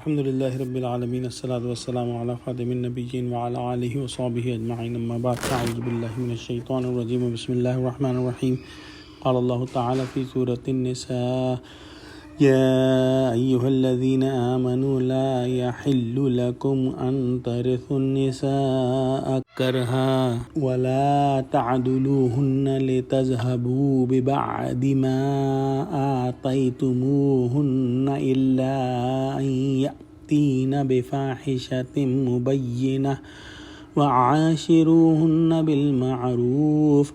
Alhamdulillahi Rabbil Alameen. As-salatu was-salamu ala khadimin nabiyyin wa ala alihi wa sahbihi ajma'in. Amma ba'd. A'udhu billahi minash shaitanir rajeem. Bismillahir rahmanir rahim. Qala Allahu ta'ala fi Surah An-Nisa. يا أيها الذين آمنوا لا يحل لكم أن ترثوا النساء كرها ولا تعدلوهن لتذهبوا ببعض ما آتيتموهن إلا أن يأتين بفاحشة مبينة وعاشروهن بالمعروف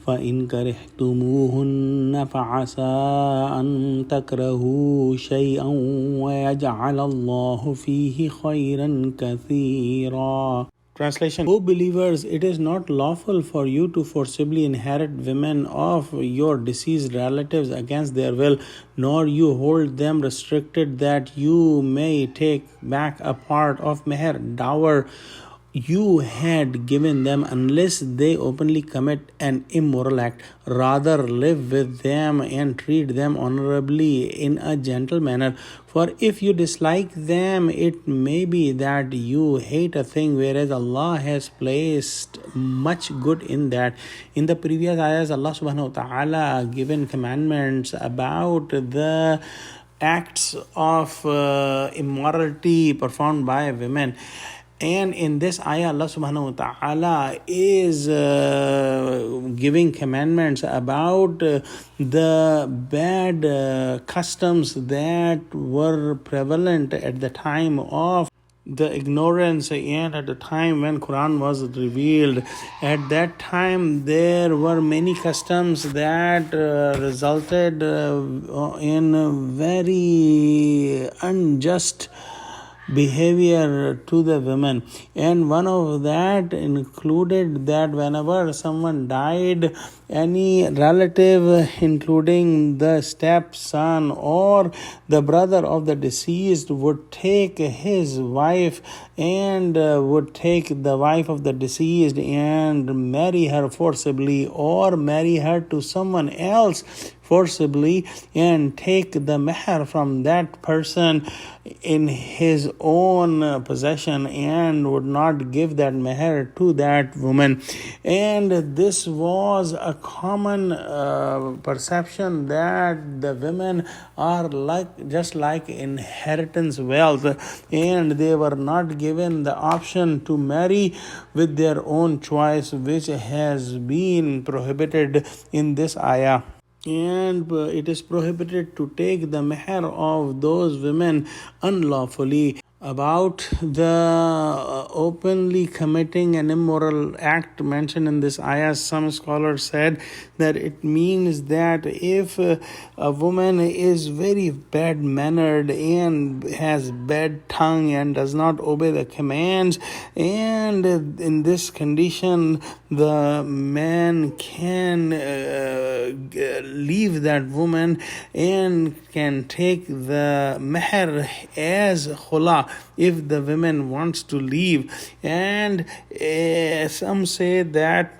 فإن كرهتموهن فعسى أن تكرهوا شيئا ويجعل الله فيه خيرا كثيرا. Translation: O believers, it is not lawful for you to forcibly inherit women of your deceased relatives against their will, nor you hold them restricted that you may take back a part of meher, dower, you had given them, unless they openly commit an immoral act. Rather, live with them and treat them honorably in a gentle manner. For if you dislike them, it may be that you hate a thing, whereas Allah has placed much good in that. In the previous ayahs, Allah subhanahu wa ta'ala given commandments about the acts of immorality performed by women. And in this ayah, Allah subhanahu wa ta'ala is giving commandments about the bad customs that were prevalent at the time of the ignorance and at the time when Quran was revealed. At that time, there were many customs that resulted in very unjust behavior to the women, and one of that included that whenever someone died, any relative, including the stepson or the brother of the deceased, would take his wife and would take the wife of the deceased and marry her forcibly, or marry her to someone else forcibly and take the meher from that person in his own possession and would not give that meher to that woman. And this was a common perception that the women are just like inheritance wealth, and they were not given the option to marry with their own choice, which has been prohibited in this ayah. And it is prohibited to take the meher of those women unlawfully. About the openly committing an immoral act mentioned in this ayah, some scholars said that it means that if a woman is very bad-mannered and has bad tongue and does not obey the commands, and in this condition the man can leave that woman and can take the meher as khula if the woman wants to leave. And some say that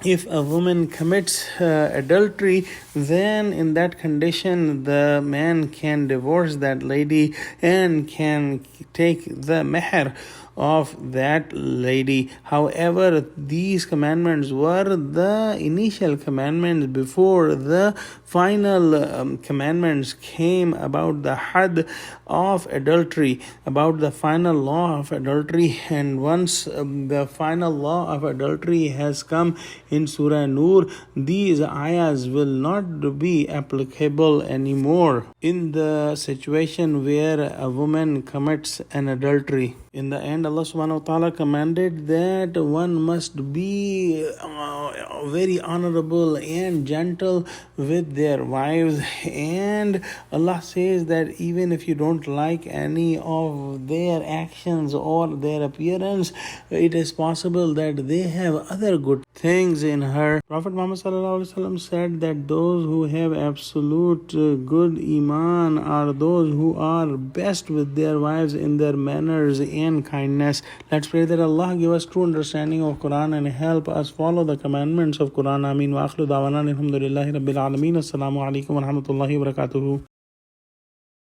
if a woman commits adultery, then in that condition the man can divorce that lady and can take the meher of that lady. However, these commandments were the initial commandments before the final commandments came about the had of adultery, about the final law of adultery. And once the final law of adultery has come in Surah An-Nur, these ayahs will not be applicable anymore in the situation where a woman commits an adultery. In the end, Allah subhanahu wa ta'ala commanded that one must be very honorable and gentle with their wives. And Allah says that even if you don't like any of their actions or their appearance, it is possible that they have other good things in her. Prophet Muhammad said that those who have absolute good iman are those who are best with their wives in their manners and kindness. Let's pray that Allah give us true understanding of Quran and help us follow the commandments of Quran. Ameen. Wa akhlu da'wana alhamdulillahi rabbil alameen. Assalamu alaikum wa rahmatullahi wa barakatuhu.